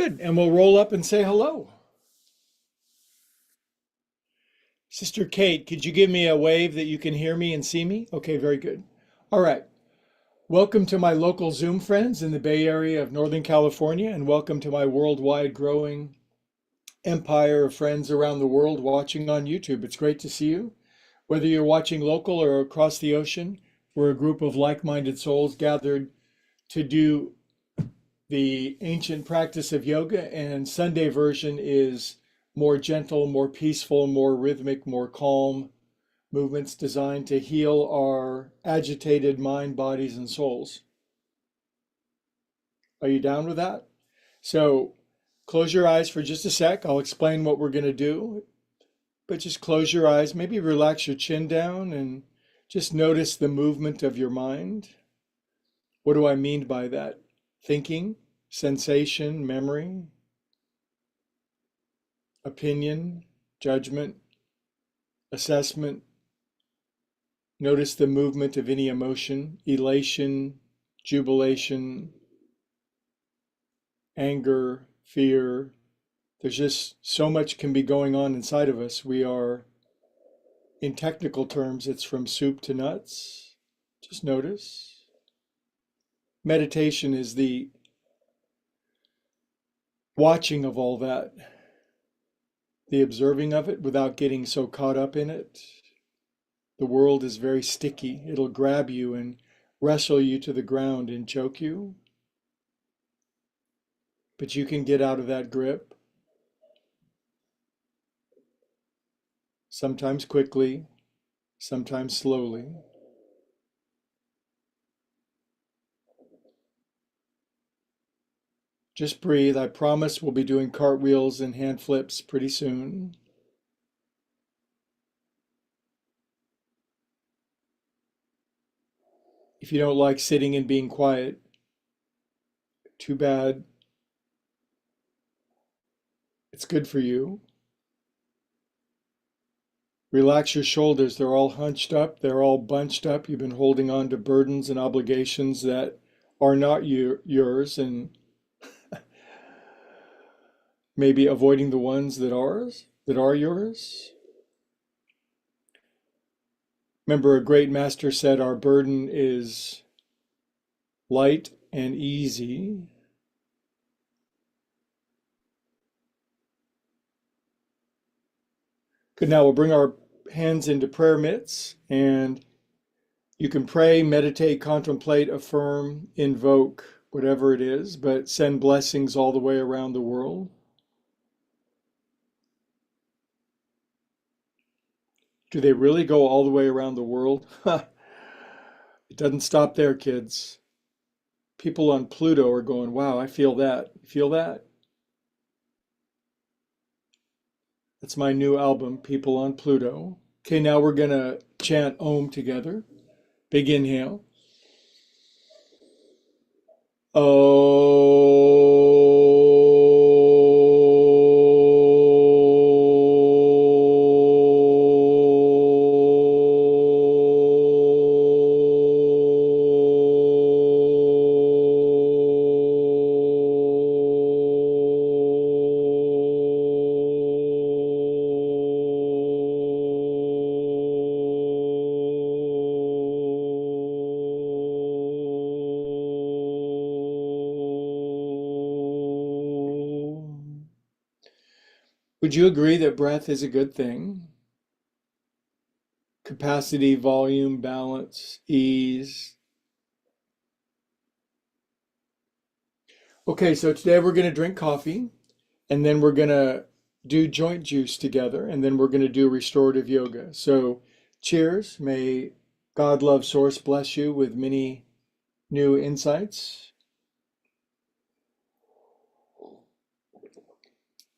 Good. And we'll roll up and say hello. Sister Kate, could you give me a wave that you can hear me and see me? Okay, very good. All right. Welcome to my local Zoom friends in the Bay Area of Northern California, and welcome to my worldwide growing empire of friends around the world watching on YouTube. It's great to see you. Whether you're watching local or across the ocean, we're a group of like-minded souls gathered to do the ancient practice of yoga, and Sunday version is more gentle, more peaceful, more rhythmic, more calm movements designed to heal our agitated mind, bodies, and souls. Are you down with that? So close your eyes for just a sec. I'll explain what we're going to do, but just close your eyes, maybe relax your chin down and just notice the movement of your mind. What do I mean by that? Thinking, sensation, memory, opinion, judgment, assessment. Notice the movement of any emotion, elation, jubilation, anger, fear. There's just so much can be going on inside of us. We are, in technical terms, it's from soup to nuts. Just notice. Meditation is the watching of all that, the observing of it without getting so caught up in it. The world is very sticky. It'll grab you and wrestle you to the ground and choke you. But you can get out of that grip. Sometimes quickly, sometimes slowly. Just breathe. I promise we'll be doing cartwheels and hand flips pretty soon. If you don't like sitting and being quiet, too bad. It's good for you. Relax your shoulders. They're all hunched up. They're all bunched up. You've been holding on to burdens and obligations that are not yours, and maybe avoiding the ones that are yours. Remember, a great master said our burden is light and easy. Good. Now we'll bring our hands into prayer mitts, and you can pray, meditate, contemplate, affirm, invoke, whatever it is, but send blessings all the way around the world. Do they really go all the way around the world? It doesn't stop there, kids. People on Pluto are going, wow, I feel that. You feel that? That's my new album, People on Pluto. Okay, now we're going to chant Om together. Big inhale. Would you agree that breath is a good thing? Capacity, volume, balance, ease. Okay, so today we're going to drink coffee, and then we're going to do joint juice together, and then we're going to do restorative yoga. So cheers. May God, love, source bless you with many new insights.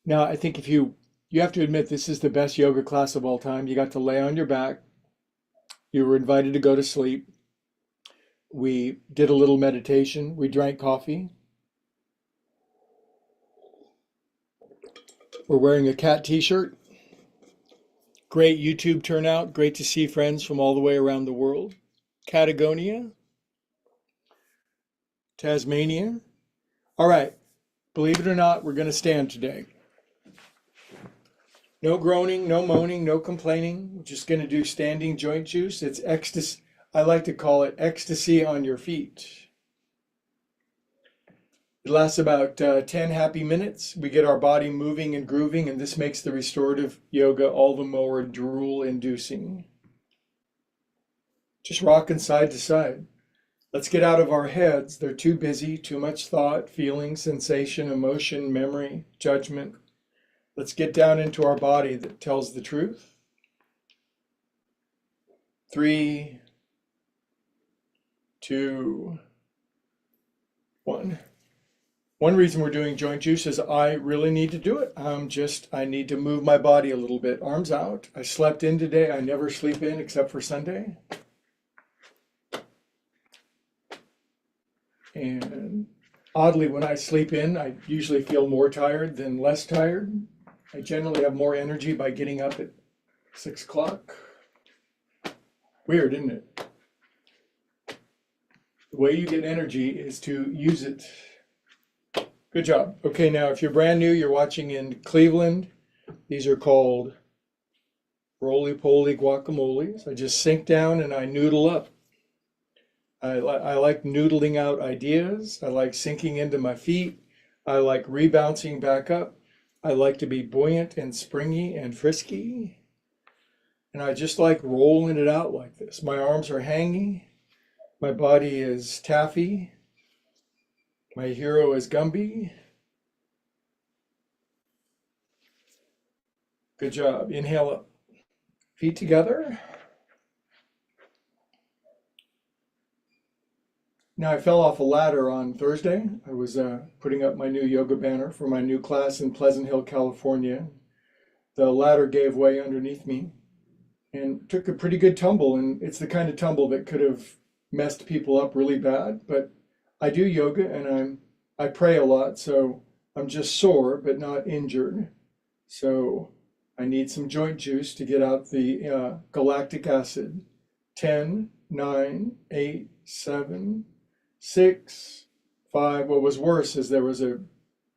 Now, I think if you have to admit this is the best yoga class of all time. You got to lay on your back. You were invited to go to sleep. We did a little meditation. We drank coffee. We're wearing a cat t-shirt. Great YouTube turnout. Great to see friends from all the way around the world. Patagonia, Tasmania. All right. Believe it or not, we're going to stand today. No groaning, no moaning, no complaining. We're just going to do standing joint juice. It's ecstasy. I like to call it ecstasy on your feet. It lasts about 10 happy minutes. We get our body moving and grooving, and this makes the restorative yoga all the more drool-inducing. Just rocking side to side. Let's get out of our heads. They're too busy, too much thought, feeling, sensation, emotion, memory, judgment. Let's get down into our body that tells the truth. 3, 2, 1. One reason we're doing joint juice is I really need to do it. I need to move my body a little bit. Arms out. I slept in today. I never sleep in except for Sunday. And oddly, when I sleep in, I usually feel more tired than less tired. I generally have more energy by getting up at 6 o'clock. Weird, isn't it? The way you get energy is to use it. Good job. Okay, now if you're brand new, you're watching in Cleveland. These are called roly-poly guacamoles. I just sink down and I noodle up. I like noodling out ideas. I like sinking into my feet. I like rebouncing back up. I like to be buoyant and springy and frisky. And I just like rolling it out like this. My arms are hanging. My body is taffy. My hero is Gumby. Good job. Inhale up. Feet together. Now, I fell off a ladder on Thursday. I was putting up my new yoga banner for my new class in Pleasant Hill, California. The ladder gave way underneath me and took a pretty good tumble. And it's the kind of tumble that could have messed people up really bad. But I do yoga and I pray a lot, so I'm just sore but not injured. So I need some joint juice to get out the galactic acid. 10, 9, 8, 7, 6, 5. What was worse is there was a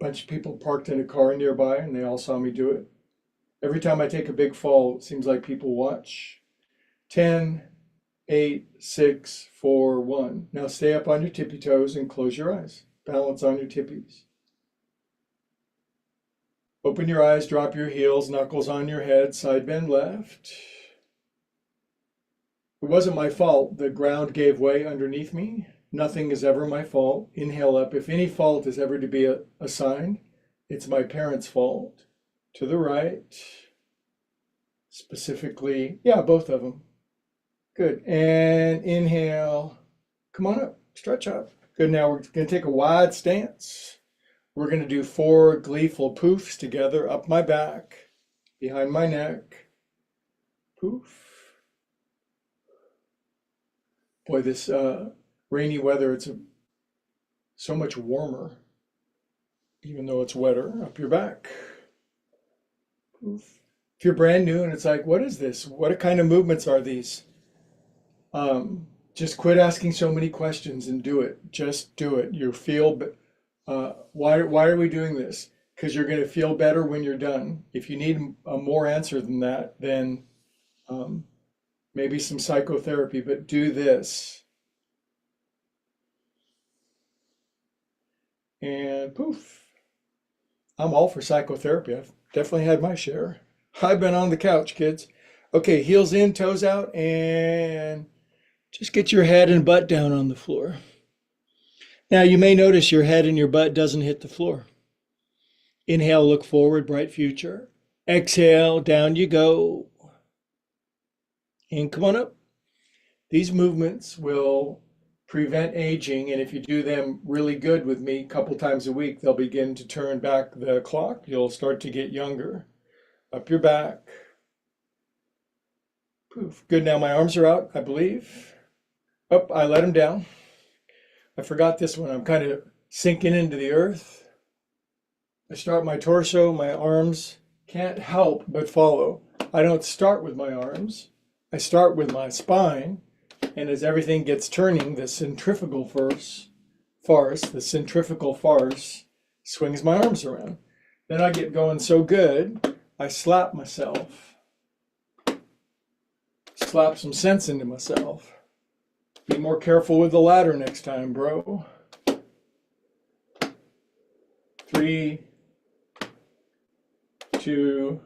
bunch of people parked in a car nearby and they all saw me do it. Every time I take a big fall, it seems like people watch. 10, 8, 6, 4, 1. Now stay up on your tippy toes and close your eyes. Balance on your tippies. Open your eyes, drop your heels, knuckles on your head, side bend left. It wasn't my fault. The ground gave way underneath me. Nothing is ever my fault. Inhale up. If any fault is ever to be assigned, it's my parents' fault. To the right. Specifically, yeah, both of them. Good. And inhale. Come on up. Stretch up. Good. Now we're going to take a wide stance. We're going to do 4 gleeful poofs together up my back, behind my neck. Poof. Boy, this rainy weather, it's so much warmer, even though it's wetter. Up your back. Poof. If you're brand new and it's like, what is this? What kind of movements are these? Just quit asking so many questions and do it. Just do it. You feel, why are we doing this? Because you're going to feel better when you're done. If you need a more answer than that, then maybe some psychotherapy, but do this. And poof. I'm all for psychotherapy. I've definitely had my share. I've been on the couch, kids. Okay, heels in, toes out, and just get your head and butt down on the floor. Now, you may notice your head and your butt doesn't hit the floor. Inhale, look forward, bright future. Exhale, down you go. And come on up. These movements will prevent aging, and if you do them really good with me a couple times a week, they'll begin to turn back the clock. You'll start to get younger. Up your back. Poof. Good. Now my arms are out, I believe. Oh, I let them down. I forgot this one. I'm kind of sinking into the earth. I start my torso. My arms can't help but follow. I don't start with my arms. I start with my spine. And as everything gets turning, the centrifugal farce swings my arms around. Then I get going so good, I slap myself. Slap some sense into myself. Be more careful with the ladder next time, bro. 3, 2,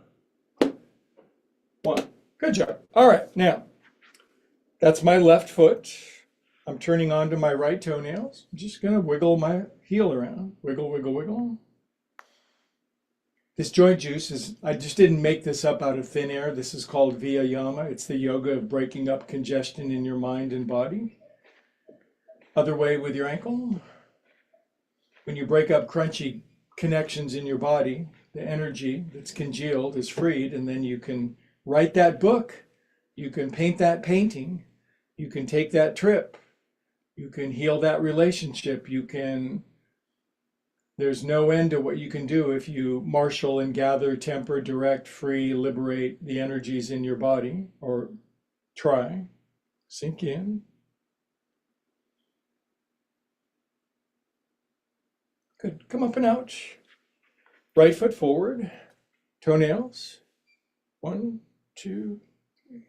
1. Good job. All right, now, that's my left foot. I'm turning onto my right toenails. I'm just going to wiggle my heel around. Wiggle, wiggle, wiggle. This joint juice is, I just didn't make this up out of thin air. This is called Viyama. It's the yoga of breaking up congestion in your mind and body. Other way with your ankle. When you break up crunchy connections in your body, the energy that's congealed is freed, and then you can write that book. You can paint that painting. You can take that trip. You can heal that relationship. There's no end to what you can do if you marshal and gather, temper, direct, free, liberate the energies in your body, or try. Sink in. Good. Come up and out. Right foot forward. Toenails. 1, 2, 3.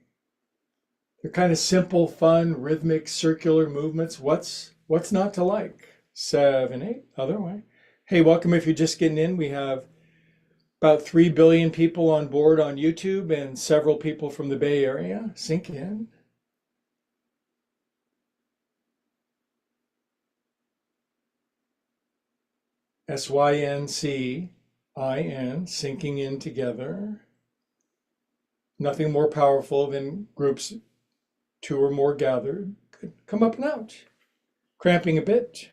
They're kind of simple, fun, rhythmic, circular movements. What's not to like? 7, 8. Other way. Hey, welcome if you're just getting in. We have about 3 billion people on board on YouTube and several people from the Bay Area. Sink in. SYNCIN, sinking in together. Nothing more powerful than groups 2 or more gathered. Good. Come up and out. Cramping a bit.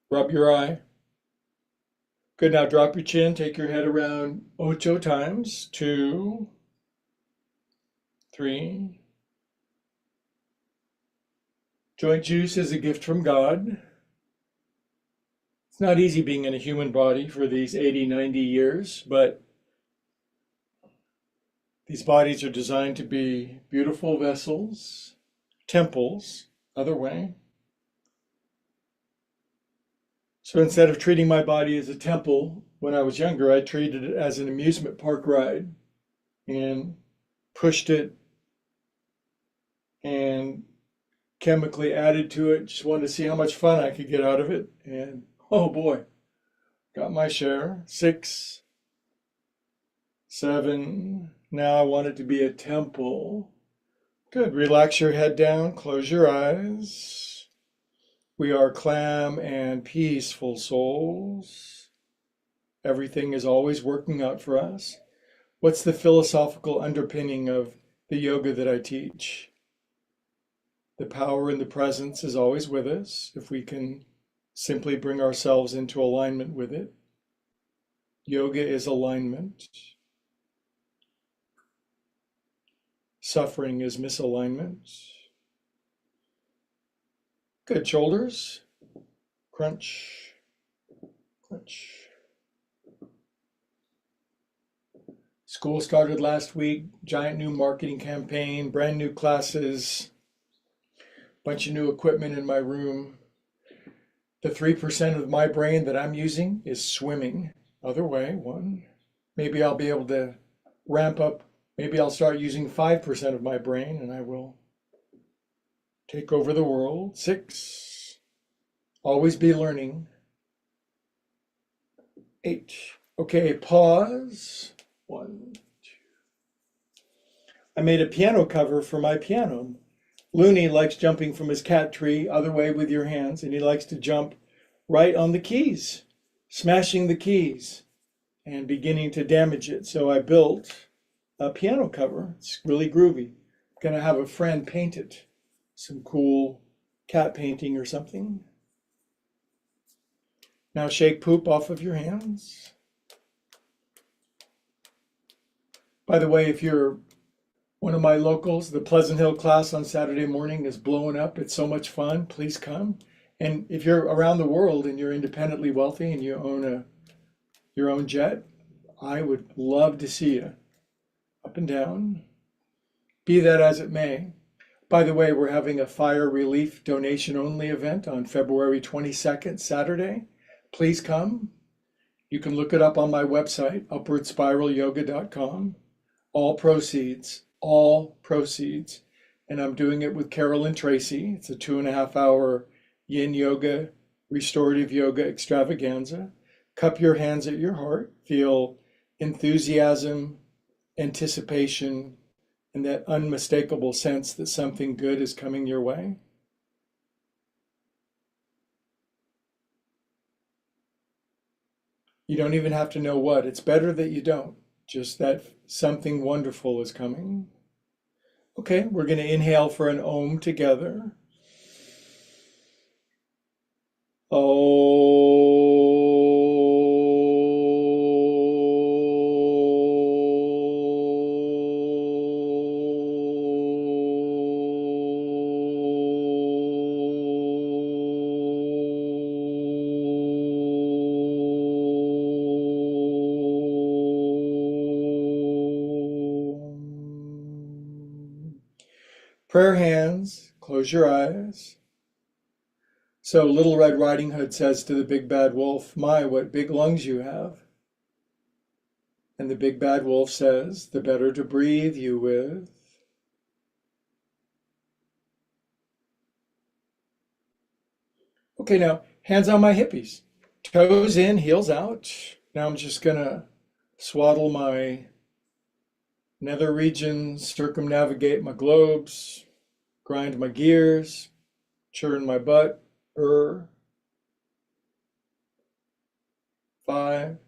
Rub your eye. Good, now drop your chin, take your head around 8 times. 2, 3. Joint juice is a gift from God. It's not easy being in a human body for these 80, 90 years, but these bodies are designed to be beautiful vessels, temples, other way. So instead of treating my body as a temple when I was younger, I treated it as an amusement park ride and pushed it and chemically added to it. Just wanted to see how much fun I could get out of it. And oh boy, got my share. 6, 7. Now I want it to be a temple. Good. Relax your head down. Close your eyes. We are calm and peaceful souls. Everything is always working out for us. What's the philosophical underpinning of the yoga that I teach? The power and the presence is always with us if we can simply bring ourselves into alignment with it. Yoga is alignment. Suffering is misalignment. Good. Shoulders. Crunch. Crunch. School started last week. Giant new marketing campaign. Brand new classes. Bunch of new equipment in my room. The 3% of my brain that I'm using is swimming. Other way. 1. Maybe I'll be able to ramp up. Maybe I'll start using 5% of my brain and I will take over the world. 6. Always be learning. 8. Okay, pause. 1, 2. I made a piano cover for my piano. Looney likes jumping from his cat tree, other way with your hands, and he likes to jump right on the keys, smashing the keys and beginning to damage it. So I built a piano cover. It's really groovy. I'm gonna have a friend paint it. Some cool cat painting or something. Now shake poop off of your hands. By the way, if you're one of my locals, the Pleasant Hill class on Saturday morning is blowing up. It's so much fun. Please come. And if you're around the world and you're independently wealthy and you own your own jet, I would love to see you. Up and down. Be that as it may. By the way, we're having a fire relief donation only event on February 22nd, Saturday. Please come. You can look it up on my website, upwardspiralyoga.com. All proceeds. And I'm doing it with Carol and Tracy. It's a 2.5 hour yin yoga, restorative yoga extravaganza. Cup your hands at your heart. Feel enthusiasm, anticipation, and that unmistakable sense that something good is coming your way. You don't even have to know what. It's better that you don't. Just that something wonderful is coming. Okay, we're going to inhale for an Om together. Prayer hands, close your eyes. So Little Red Riding Hood says to the big bad wolf, "My, what big lungs you have." And the big bad wolf says, "The better to breathe you with." Okay, now hands on my hippies. Toes in, heels out. Now I'm just gonna swaddle my nether regions, circumnavigate my globes, grind my gears, churn my butt. 5.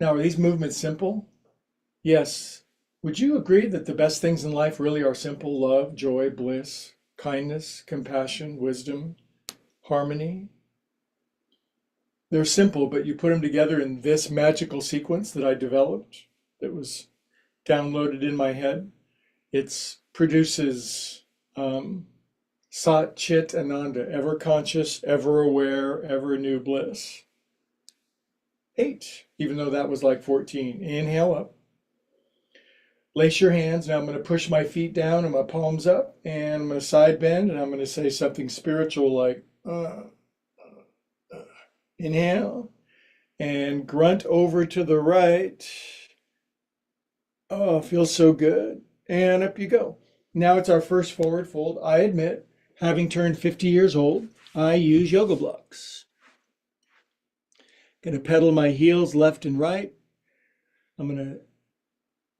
Now, are these movements simple? Yes. Would you agree that the best things in life really are simple? Love, joy, bliss, kindness, compassion, wisdom, harmony. They're simple, but you put them together in this magical sequence that I developed, that was downloaded in my head. It produces Sat Chit Ananda, ever conscious, ever aware, ever new bliss. 8, even though that was like 14. Inhale up. Lace your hands. Now I'm going to push my feet down and my palms up, and I'm going to side bend, and I'm going to say something spiritual like, inhale, and grunt over to the right. Oh, feels so good. And up you go. Now it's our first forward fold. I admit, having turned 50 years old, I use yoga blocks. Going to pedal my heels left and right. I'm going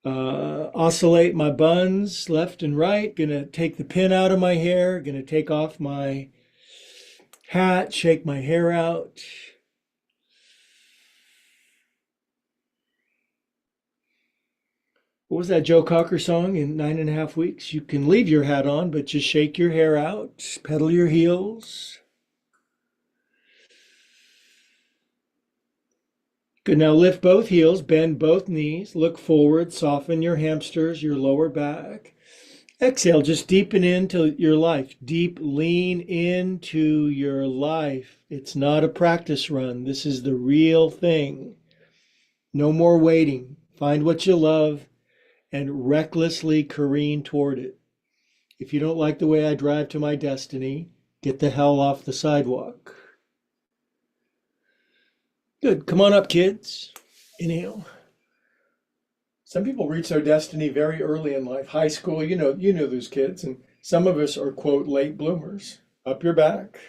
to oscillate my buns left and right. Going to take the pin out of my hair. Going to take off my hat, shake my hair out. What was that Joe Cocker song in 9.5 Weeks? You can leave your hat on, but just shake your hair out, pedal your heels. Good, now lift both heels, bend both knees, look forward, soften your hamsters, your lower back. Exhale, just deepen into your life. Deep lean into your life. It's not a practice run. This is the real thing. No more waiting. Find what you love and recklessly careen toward it. If you don't like the way I drive to my destiny, get the hell off the sidewalk. Good. Come on up, kids. Inhale. Some people reach their destiny very early in life. High school, you know those kids. And some of us are, quote, late bloomers. Up your back.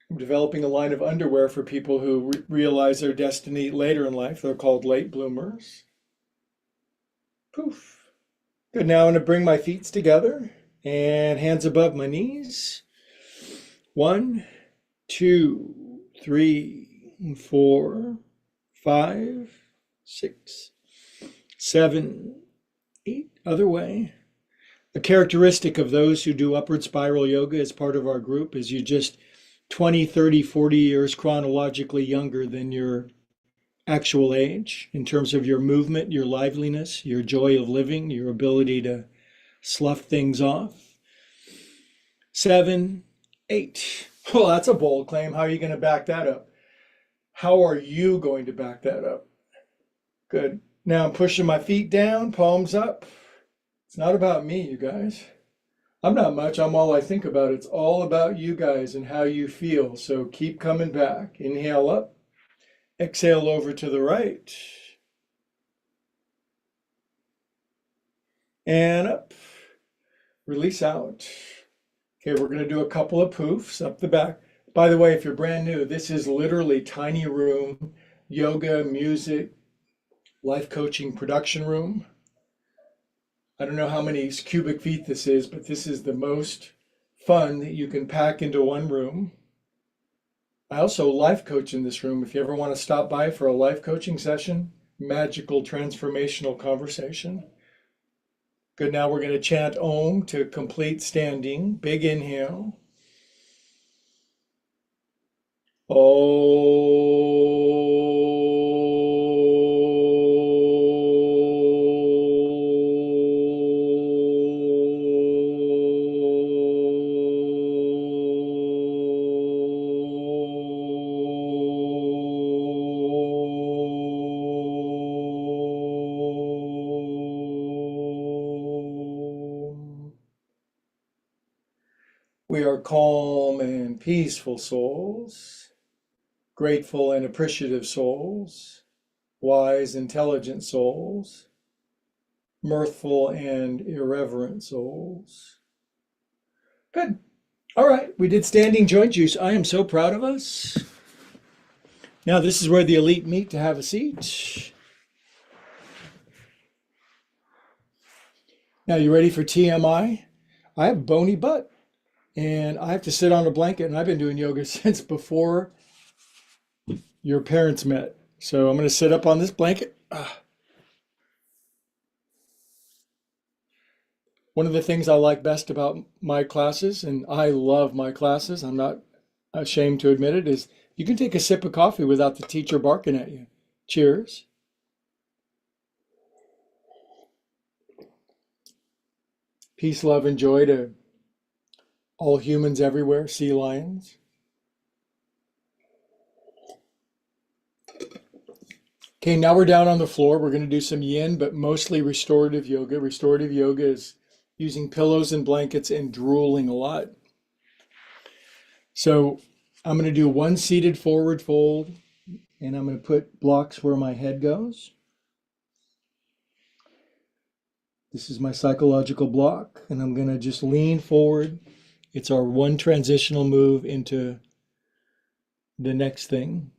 I'm developing a line of underwear for people who realize their destiny later in life. They're called late bloomers. Poof. Good. Now I'm going to bring my feet together and hands above my knees. 1, 2, 3, 4, 5, 6, 7, 8. Other way. A characteristic of those who do upward spiral yoga as part of our group is you just 20, 30, 40 years chronologically younger than your actual age in terms of your movement, your liveliness, your joy of living, your ability to slough things off. 7, 8. Well, that's a bold claim. How are you going to back that up? How are you going to back that up? Good. Now I'm pushing my feet down, palms up. It's not about me, you guys. I'm not much. I'm all I think about. It's all about you guys and how you feel. So keep coming back. Inhale up. Exhale over to the right. And up. Release out. Okay, we're going to do a couple of poofs up the back. By the way, if you're brand new, this is literally tiny room, yoga, music, life coaching production room. I don't know how many cubic feet this is, but this is the most fun that you can pack into one room. I also life coach in this room. If you ever want to stop by for a life coaching session, magical transformational conversation. Good, now we're going to chant Om to complete standing. Big inhale. We are calm and peaceful souls, grateful and appreciative souls, wise, intelligent souls, mirthful and irreverent souls. Good. All right, we did standing joint juice. I am so proud of us. Now this is where the elite meet to have a seat. Now you ready for TMI? I have a bony butt and I have to sit on a blanket, and I've been doing yoga since before your parents met. So I'm going to sit up on this blanket. One of the things I like best about my classes, and I love my classes, I'm not ashamed to admit it, is you can take a sip of coffee without the teacher barking at you. Cheers. Peace, love, and joy to all humans everywhere, sea lions. Okay, now we're down on the floor. We're going to do some yin, but mostly restorative yoga. Restorative yoga is using pillows and blankets and drooling a lot. So I'm going to do one seated forward fold, and I'm going to put blocks where my head goes. This is my psychological block, and I'm going to just lean forward. It's our one transitional move into the next thing.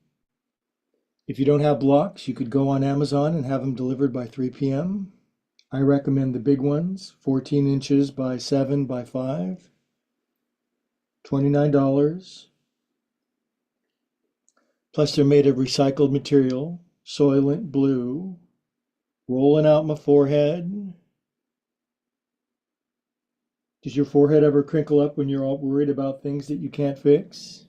If you don't have blocks, you could go on Amazon and have them delivered by 3 p.m. I recommend the big ones, 14 inches by 7 by 5, $29. Plus they're made of recycled material, Soylent Blue, rolling out my forehead. Does your forehead ever crinkle up when you're all worried about things that you can't fix?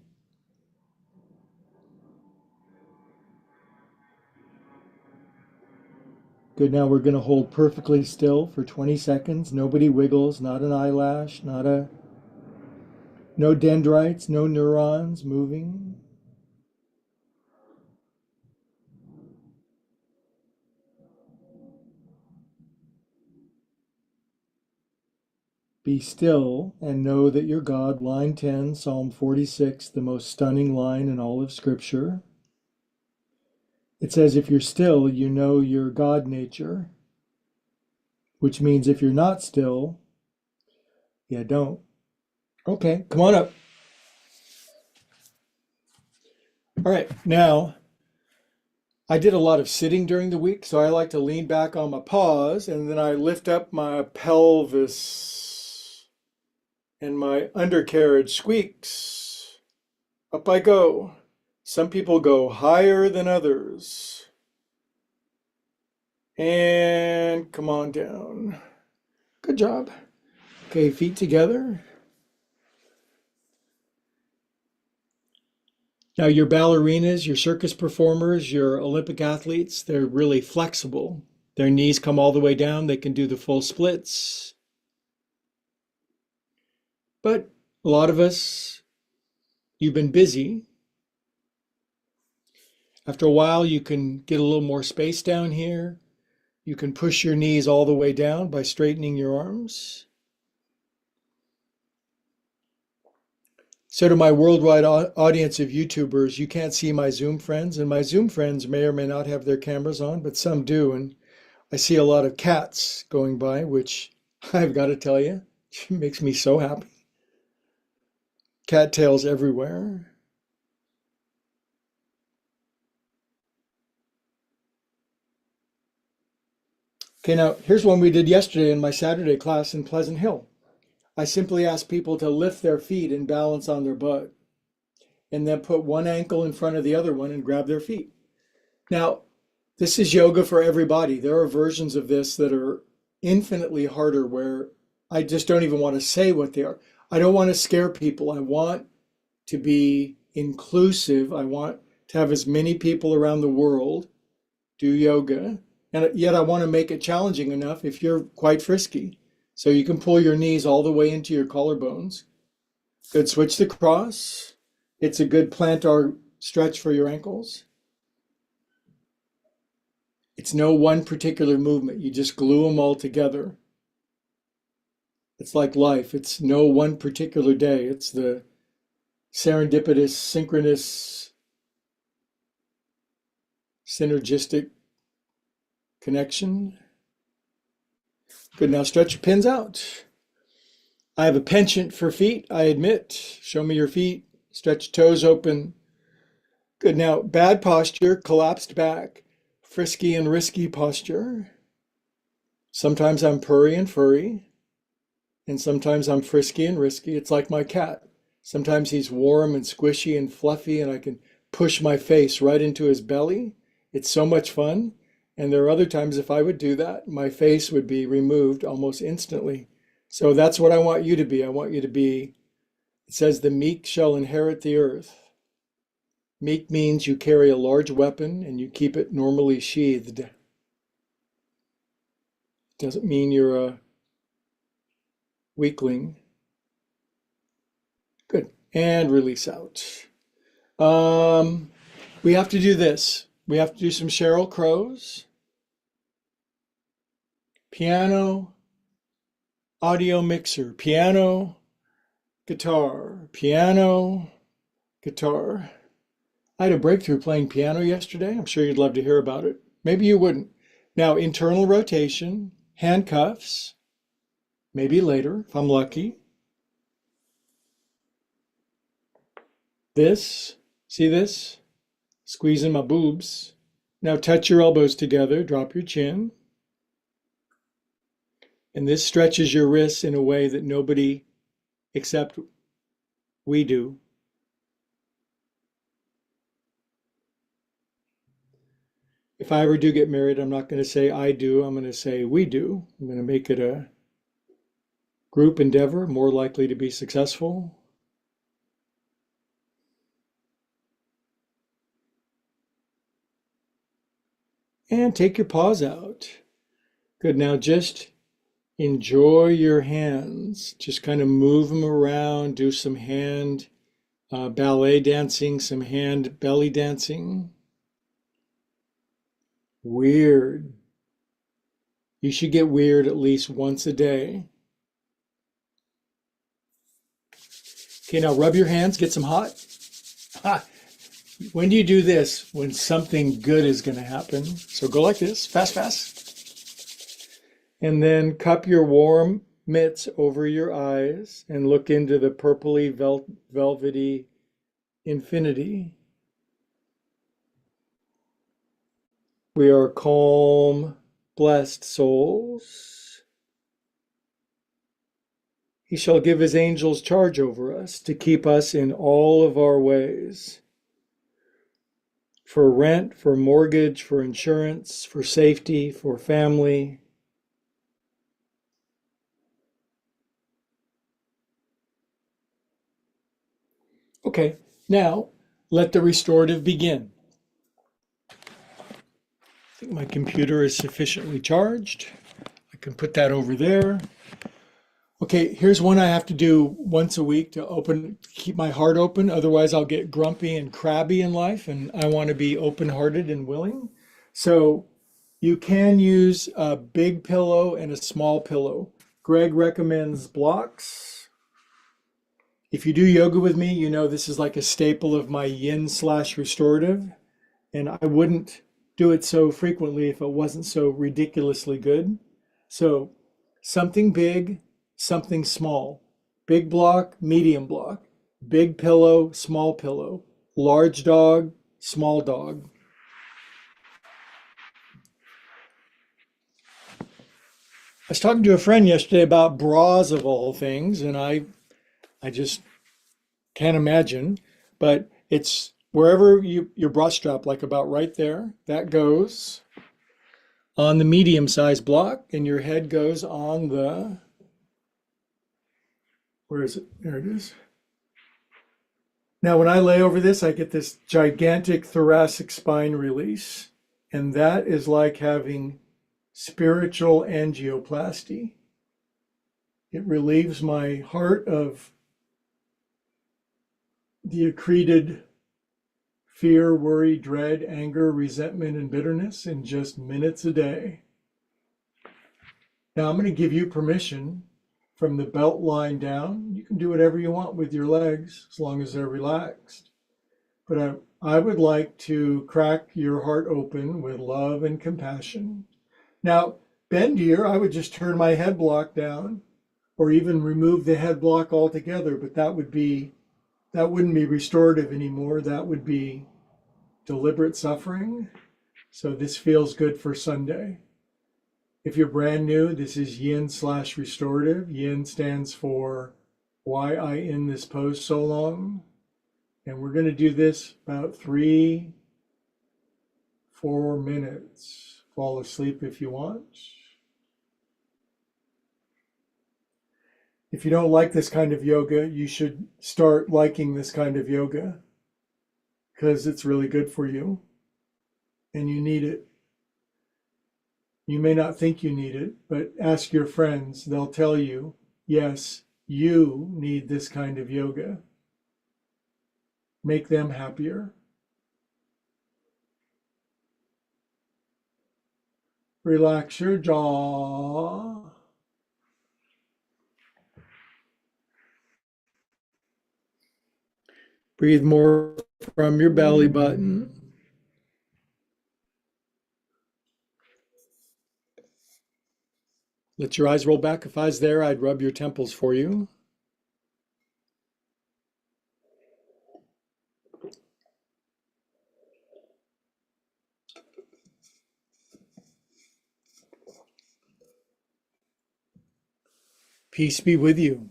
Good, now we're going to hold perfectly still for 20 seconds. Nobody wiggles, not an eyelash, no dendrites, no neurons moving. Be still and know that you're God. Line 10, Psalm 46, the most stunning line in all of Scripture. It says, if you're still, you know your God nature, which means if you're not still, don't. Okay, come on up. All right, now, I did a lot of sitting during the week, so I like to lean back on my paws, and then I lift up my pelvis, and my undercarriage squeaks. Up I go. Some people go higher than others. And come on down. Good job. Okay, feet together. Now your ballerinas, your circus performers, your Olympic athletes, they're really flexible. Their knees come all the way down. They can do the full splits. But a lot of us, you've been busy. After a while, you can get a little more space down here. You can push your knees all the way down by straightening your arms. So to my worldwide audience of YouTubers, you can't see my Zoom friends, and my Zoom friends may or may not have their cameras on, but some do. And I see a lot of cats going by, which I've got to tell you, makes me so happy. Cattails everywhere. Okay, now here's one we did yesterday in my Saturday class in Pleasant Hill. I simply asked people to lift their feet and balance on their butt, and then put one ankle in front of the other one and grab their feet. Now, this is yoga for everybody. There are versions of this that are infinitely harder where I just don't even want to say what they are. I don't want to scare people. I want to be inclusive. I want to have as many people around the world do yoga. And yet I want to make it challenging enough if you're quite frisky. So you can pull your knees all the way into your collarbones. Good, switch the cross. It's a good plantar stretch for your ankles. It's no one particular movement. You just glue them all together. It's like life. It's no one particular day. It's the serendipitous, synchronous, synergistic connection. Good, now stretch your pins out. I have a penchant for feet, I admit. Show me your feet. Stretch toes open. Good, now bad posture, collapsed back, frisky and risky posture. Sometimes I'm purry and furry, and sometimes I'm frisky and risky. It's like my cat. Sometimes he's warm and squishy and fluffy, and I can push my face right into his belly. It's so much fun. And there are other times if I would do that, my face would be removed almost instantly. So that's what I want you to be. I want you to be, it says, the meek shall inherit the earth. Meek means you carry a large weapon and you keep it normally sheathed. Doesn't mean you're a weakling. Good. And release out. We have to do this. We have to do some Sheryl Crow's. Piano, audio mixer, piano, guitar, piano, guitar. I had a breakthrough playing piano yesterday. I'm sure you'd love to hear about it. Maybe you wouldn't. Now, internal rotation, handcuffs, maybe later if I'm lucky. This, see this? Squeezing my boobs. Now touch your elbows together, drop your chin. And this stretches your wrists in a way that nobody except we do. If I ever do get married, I'm not going to say I do, I'm going to say we do. I'm going to make it a group endeavor, more likely to be successful. And take your paws out. Good, now just enjoy your hands. Just kind of move them around, do some hand ballet dancing, some hand belly dancing. Weird. You should get weird at least once a day. Okay, now rub your hands, get some hot. Ha. When do you do this? When something good is going to happen. So go like this, fast, fast. And then cup your warm mitts over your eyes and look into the purpley velvety infinity. We are calm, blessed souls. He shall give his angels charge over us to keep us in all of our ways. For rent, for mortgage, for insurance, for safety, for family. Okay, now let the restorative begin. I think my computer is sufficiently charged. I can put that over there. Okay, here's one I have to do once a week to keep my heart open. Otherwise, I'll get grumpy and crabby in life, and I want to be open-hearted and willing. So you can use a big pillow and a small pillow. Greg recommends blocks. If you do yoga with me, you know this is like a staple of my yin/restorative, and I wouldn't do it so frequently if it wasn't so ridiculously good. So something big, something small. Big block, medium block. Big pillow, small pillow. Large dog, small dog. I was talking to a friend yesterday about bras of all things, and I just can't imagine, but it's wherever your bra strap, like about right there, that goes on the medium sized block, and your head goes on the, where is it? There it is. Now, when I lay over this, I get this gigantic thoracic spine release, and that is like having spiritual angioplasty. It relieves my heart of the accreted fear, worry, dread, anger, resentment, and bitterness in just minutes a day. Now, I'm going to give you permission from the belt line down. You can do whatever you want with your legs as long as they're relaxed. But I would like to crack your heart open with love and compassion. Now, bendier, I would just turn my head block down or even remove the head block altogether, but that wouldn't be restorative anymore. That would be deliberate suffering. So this feels good for Sunday. If you're brand new, this is yin/restorative. Yin stands for why I in this pose so long. And we're going to do this about 3-4 minutes. Fall asleep if you want. If you don't like this kind of yoga, you should start liking this kind of yoga because it's really good for you and you need it. You may not think you need it, but ask your friends. They'll tell you, yes, you need this kind of yoga. Make them happier. Relax your jaw. Breathe more from your belly button. Let your eyes roll back. If I was there, I'd rub your temples for you. Peace be with you.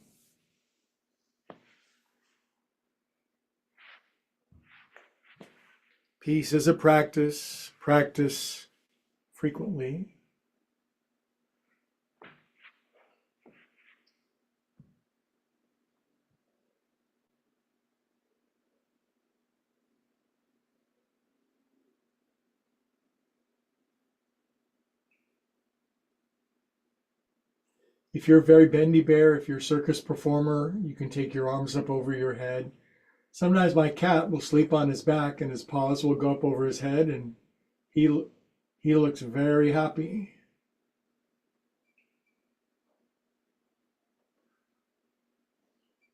Peace is a practice. Practice frequently. If you're a very bendy bear, if you're a circus performer, you can take your arms up over your head. Sometimes my cat will sleep on his back and his paws will go up over his head and he looks very happy.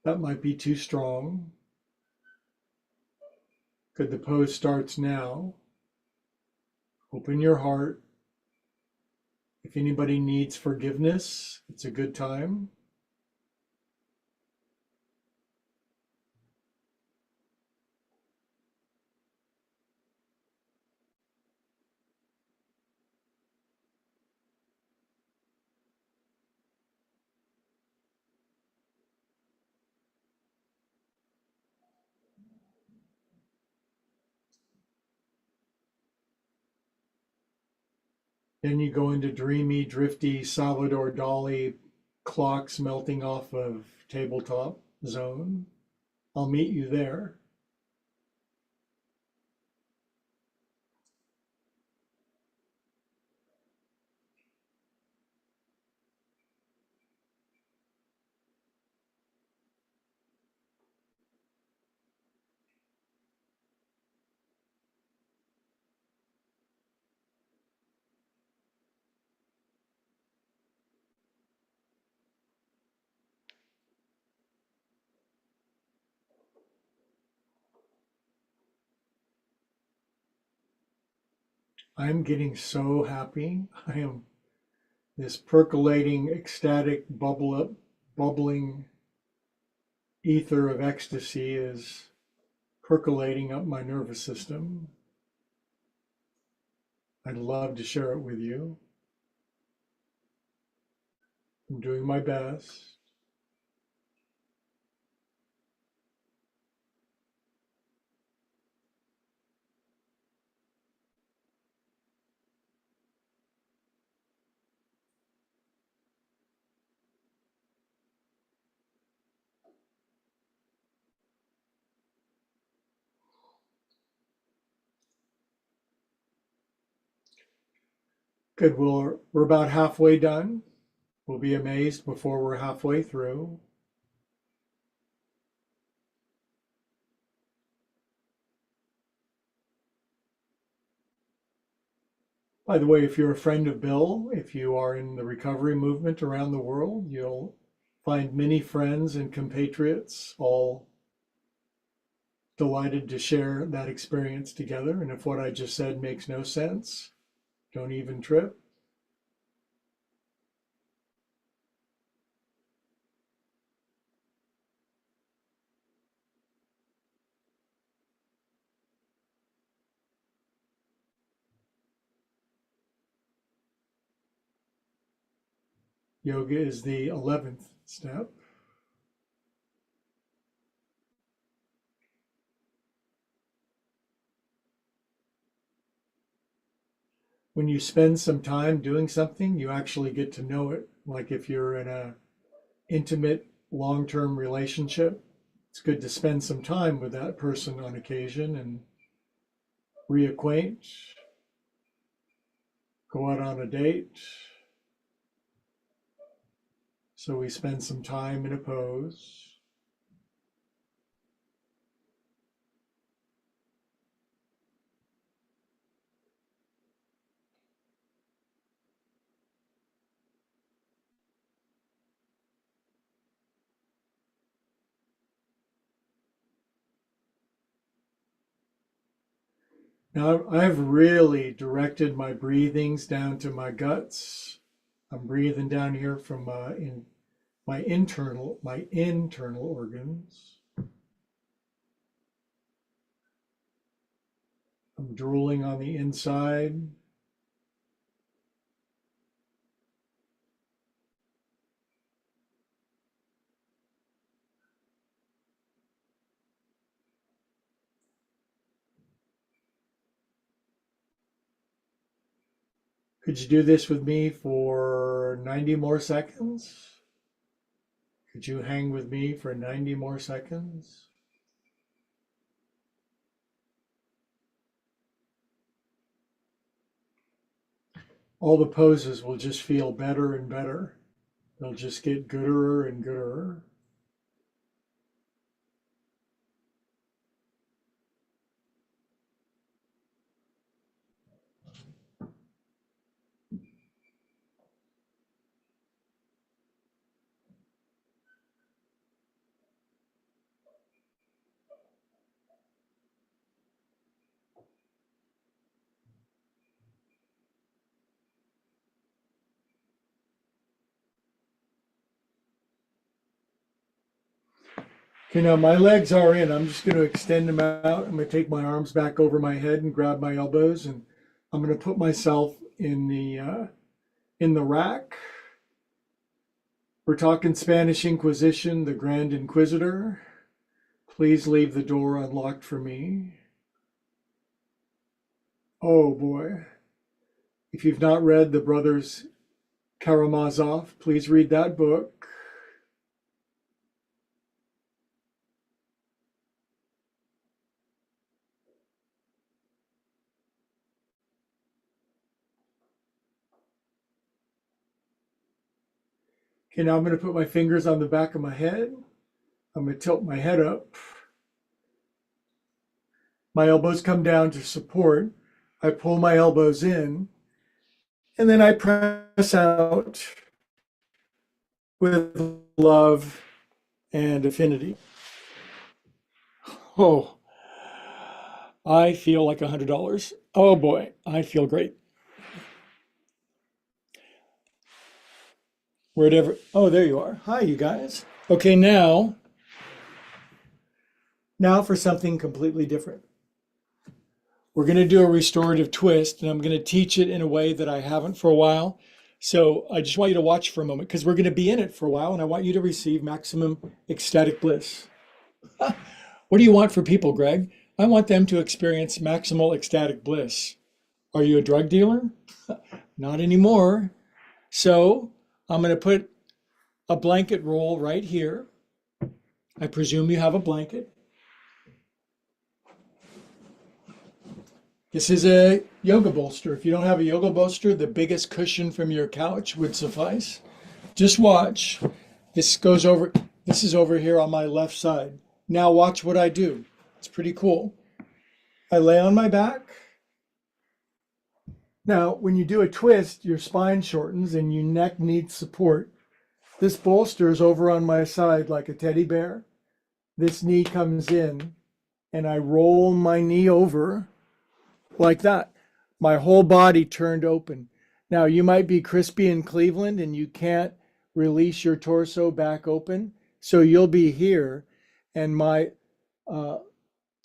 That might be too strong. Good, the pose starts now. Open your heart. If anybody needs forgiveness, it's a good time. Then you go into dreamy, drifty, Salvador Dali clocks melting off of tabletop zone. I'll meet you there. I'm getting so happy. I am this percolating, ecstatic, bubbling ether of ecstasy is percolating up my nervous system. I'd love to share it with you. I'm doing my best. Good. We're about halfway done. We'll be amazed before we're halfway through. By the way, if you're a friend of Bill, if you are in the recovery movement around the world, you'll find many friends and compatriots all delighted to share that experience together. And if what I just said makes no sense, don't even trip. Yoga is the 11th step. When you spend some time doing something, you actually get to know it. Like if you're in a intimate, long-term relationship, it's good to spend some time with that person on occasion and reacquaint, go out on a date. So we spend some time in a pose. Now I've really directed my breathings down to my guts. I'm breathing down here from in my internal organs. I'm drooling on the inside. Could you do this with me for 90 more seconds? Could you hang with me for 90 more seconds? All the poses will just feel better and better. They'll just get gooder and gooder. Okay, now my legs are in. I'm just going to extend them out. I'm going to take my arms back over my head and grab my elbows, and I'm going to put myself in the rack. We're talking Spanish Inquisition, the Grand Inquisitor. Please leave the door unlocked for me. Oh boy. If you've not read the Brothers Karamazov, please read that book. Okay, now I'm going to put my fingers on the back of my head. I'm going to tilt my head up. My elbows come down to support. I pull my elbows in, and then I press out with love and affinity. Oh, I feel like $100. Oh boy, I feel great. Wherever. Oh, there you are. Hi, you guys. Okay, now for something completely different. We're going to do a restorative twist, and I'm going to teach it in a way that I haven't for a while. So I just want you to watch for a moment because we're going to be in it for a while, and I want you to receive maximum ecstatic bliss. What do you want for people, Greg? I want them to experience maximal ecstatic bliss. Are you a drug dealer? Not anymore. So I'm going to put a blanket roll right here. I presume you have a blanket. This is a yoga bolster. If you don't have a yoga bolster, the biggest cushion from your couch would suffice. Just watch. This goes over, this is over here on my left side. Now watch what I do. It's pretty cool. I lay on my back. Now, when you do a twist, your spine shortens and your neck needs support. This bolster is over on my side like a teddy bear. This knee comes in and I roll my knee over like that. My whole body turned open. Now, you might be crispy in Cleveland and you can't release your torso back open. So you'll be here. And my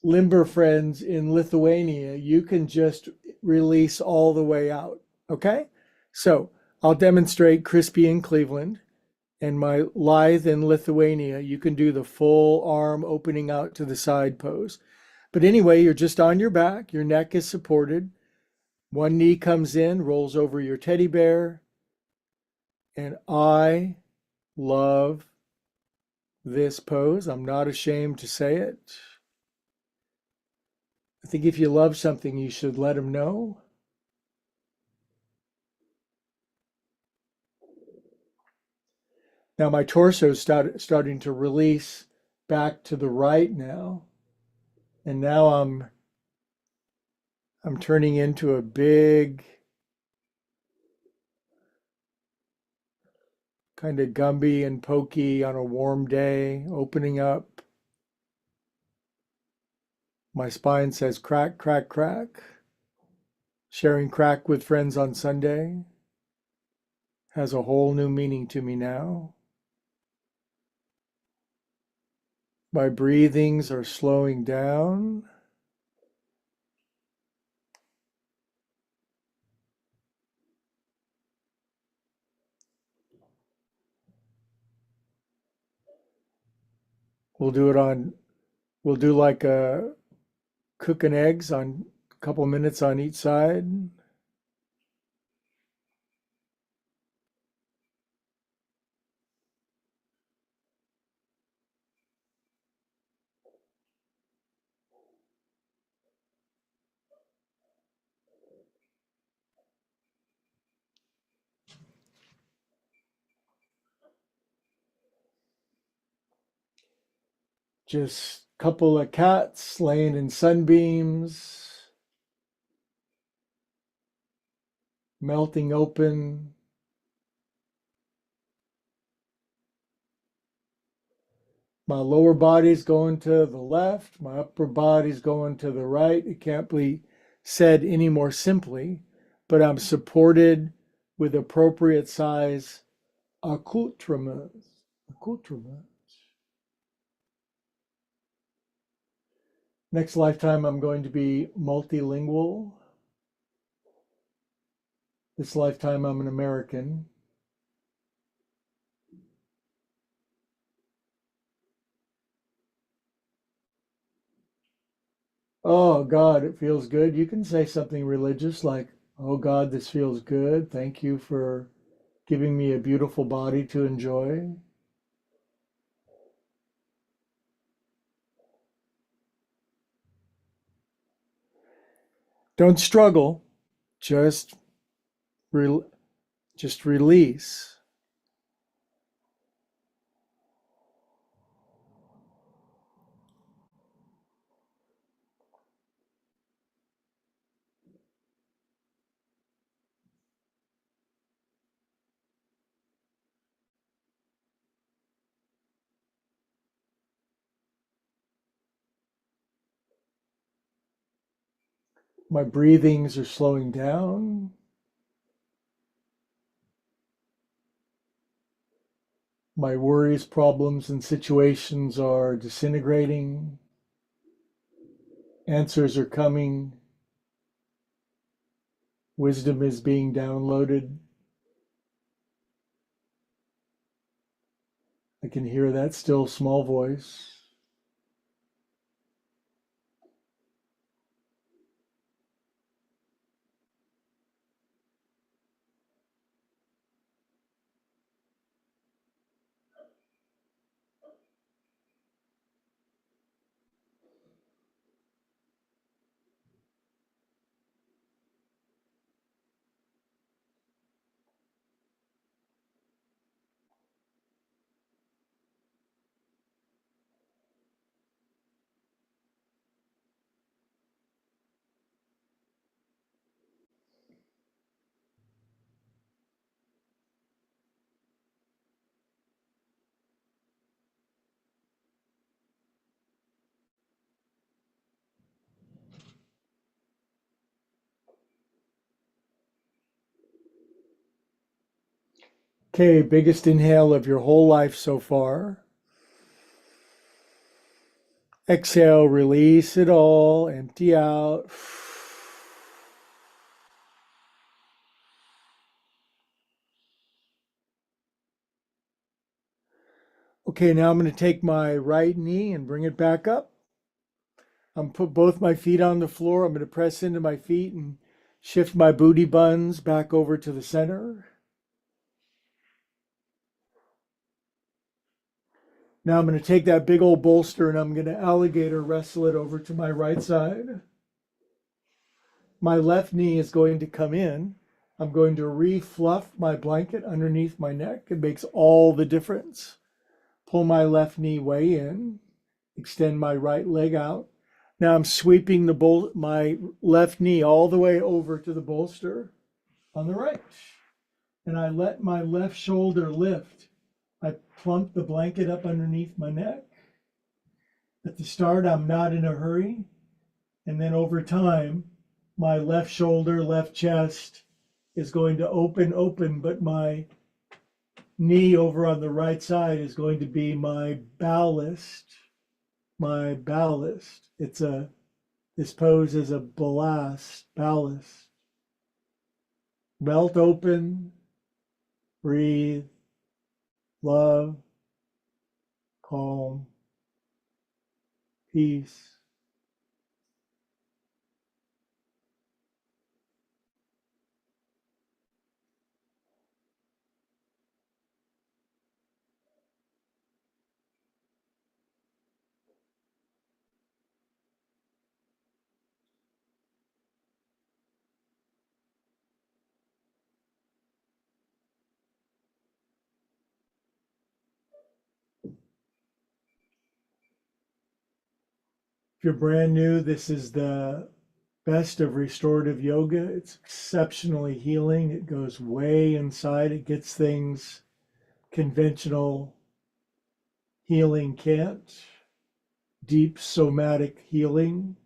limber friends in Lithuania, you can just release all the way out. Okay? So I'll demonstrate crispy in Cleveland. And my lithe in Lithuania, you can do the full arm opening out to the side pose. But anyway, you're just on your back, your neck is supported. One knee comes in, rolls over your teddy bear. And I love this pose. I'm not ashamed to say it. I think if you love something, you should let them know. Now my torso is starting to release back to the right now. And now I'm turning into a big kind of Gumby and pokey on a warm day, opening up. My spine says crack, crack, crack. Sharing crack with friends on Sunday has a whole new meaning to me now. My breathings are slowing down. We'll do like cooking eggs on a couple minutes on each side. Just a couple of cats laying in sunbeams, melting open. My lower body's going to the left, my upper body's going to the right. It can't be said any more simply, but I'm supported with appropriate size accoutrements. Next lifetime, I'm going to be multilingual. This lifetime, I'm an American. Oh, God, it feels good. You can say something religious like, oh, God, this feels good. Thank you for giving me a beautiful body to enjoy. Don't struggle. Just, re- just release. My breathings are slowing down. My worries, problems, and situations are disintegrating. Answers are coming. Wisdom is being downloaded. I can hear that still small voice. Okay, biggest inhale of your whole life so far. Exhale, release it all, empty out. Okay, now I'm going to take my right knee and bring it back up. I'm put both my feet on the floor. I'm going to press into my feet and shift my booty buns back over to the center. Now I'm going to take that big old bolster and I'm going to alligator wrestle it over to my right side. My left knee is going to come in. I'm going to re-fluff my blanket underneath my neck. It makes all the difference. Pull my left knee way in, extend my right leg out. Now I'm sweeping my left knee all the way over to the bolster on the right. And I let my left shoulder lift. I plump the blanket up underneath my neck. At the start, I'm not in a hurry. And then over time, my left shoulder, left chest is going to open, but my knee over on the right side is going to be my ballast. My ballast. This pose is a ballast. Melt open, breathe, love, calm, peace. If you're brand new, this is the best of restorative yoga. It's exceptionally healing. It goes way inside. It gets things conventional healing can't. Deep somatic healing,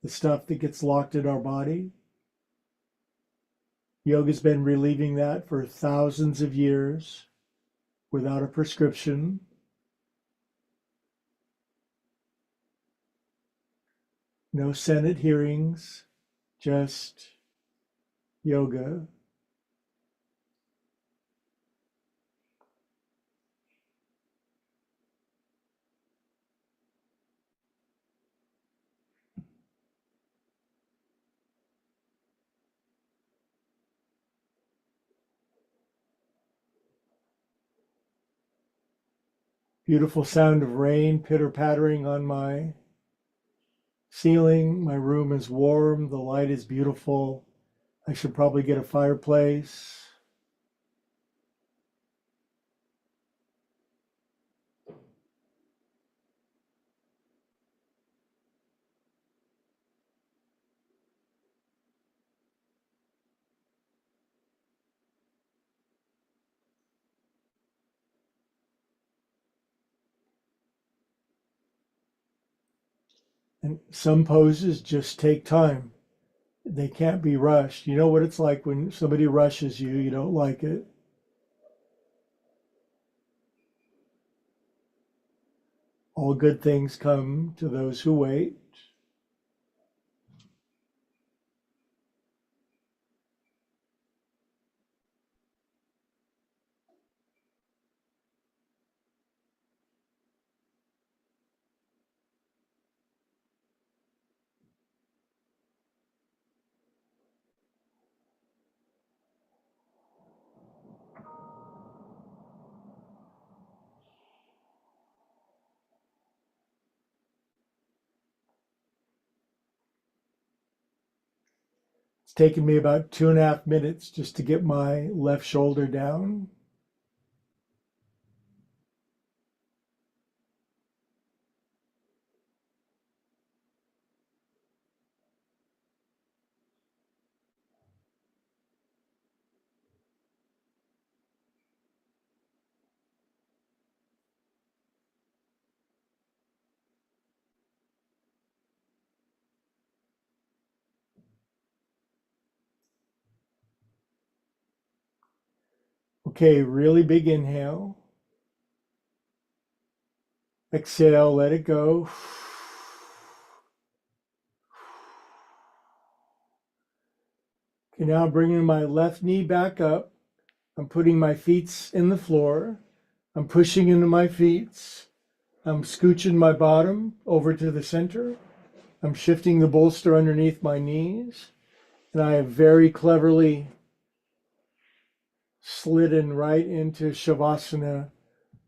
the stuff that gets locked in our body. Yoga's been relieving that for thousands of years without a prescription. No Senate hearings, just yoga. Beautiful sound of rain pitter-pattering on my ceiling. My room is warm. The light is beautiful. I should probably get a fireplace. And some poses just take time. They can't be rushed. You know what it's like when somebody rushes you, you don't like it. All good things come to those who wait. It's taken me about 2.5 minutes just to get my left shoulder down. Okay, really big inhale. Exhale, let it go. Okay, now I'm bringing my left knee back up. I'm putting my feet in the floor. I'm pushing into my feet. I'm scooching my bottom over to the center. I'm shifting the bolster underneath my knees. And I have very cleverly slidden right into Shavasana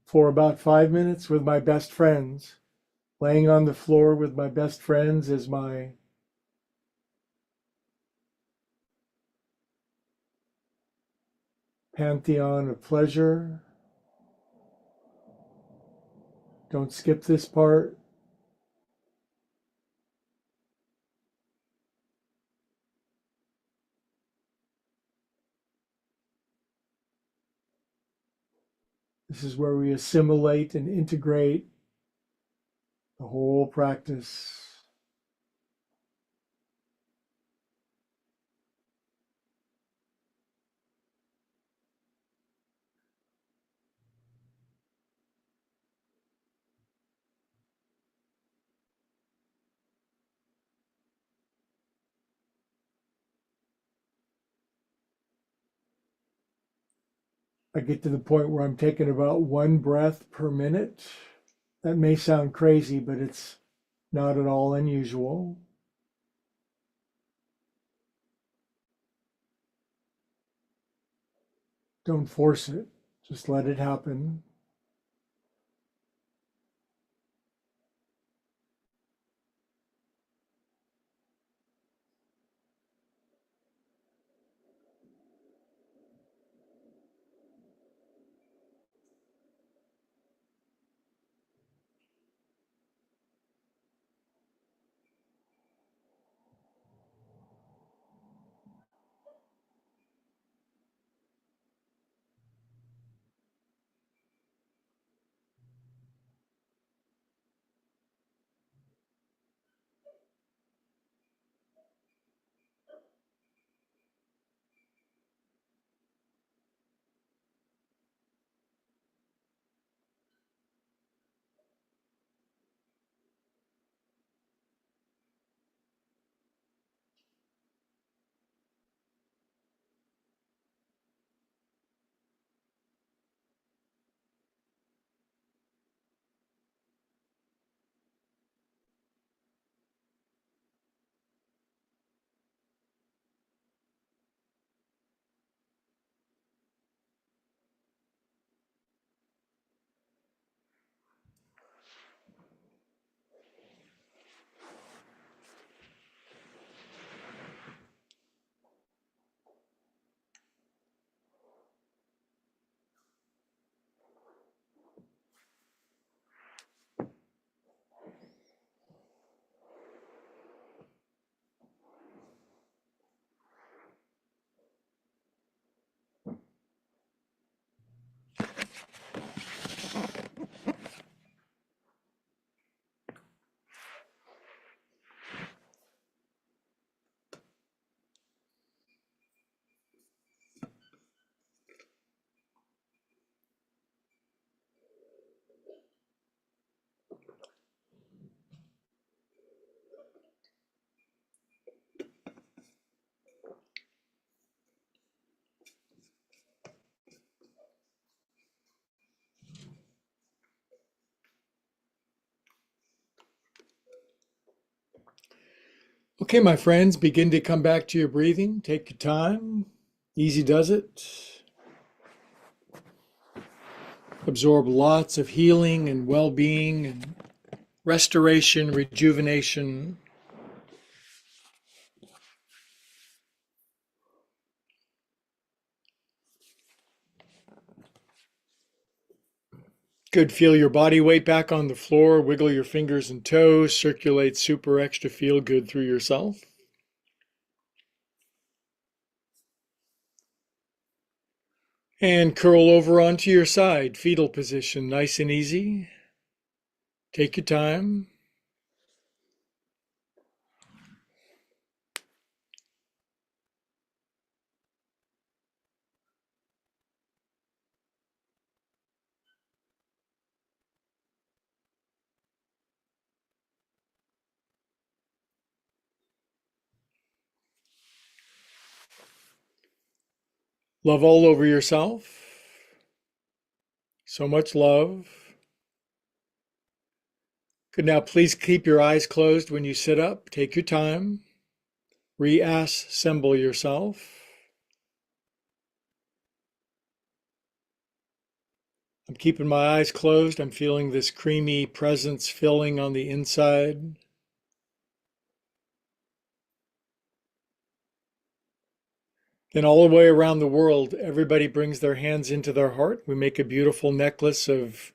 for about 5 minutes with my best friends, laying on the floor with my best friends as my pantheon of pleasure. Don't skip this part. This is where we assimilate and integrate the whole practice. I get to the point where I'm taking about 1 breath per minute. That may sound crazy, but it's not at all unusual. Don't force it, just let it happen. Okay, my friends, begin to come back to your breathing. Take your time. Easy does it. Absorb lots of healing and well-being and restoration, rejuvenation. Good. Feel your body weight back on the floor. Wiggle your fingers and toes. Circulate super extra feel good through yourself. And curl over onto your side. Fetal position, nice and easy. Take your time. Love all over yourself. So much love. Good. Now, please keep your eyes closed when you sit up. Take your time. Reassemble yourself. I'm keeping my eyes closed. I'm feeling this creamy presence filling on the inside. Then all the way around the world, everybody brings their hands into their heart. We make a beautiful necklace of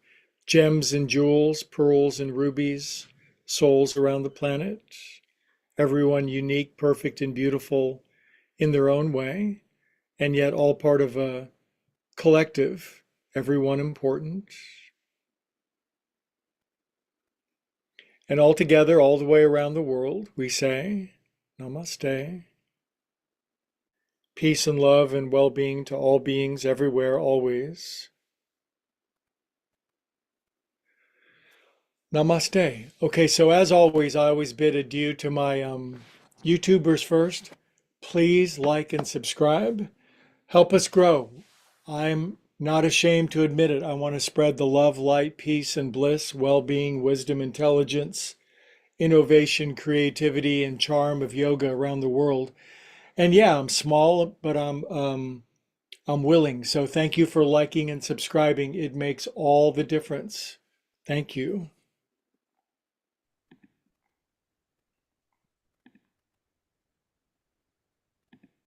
gems and jewels, pearls and rubies, souls around the planet. Everyone unique, perfect, and beautiful in their own way, and yet all part of a collective, everyone important. And all together, all the way around the world, we say, Namaste. Peace and love and well-being to all beings everywhere, always. Namaste. Okay, so as always, I always bid adieu to my YouTubers first. Please like and subscribe. Help us grow. I'm not ashamed to admit it. I want to spread the love, light, peace, and bliss, well-being, wisdom, intelligence, innovation, creativity, and charm of yoga around the world. And yeah, I'm small, but I'm willing. So thank you for liking and subscribing. It makes all the difference. Thank you.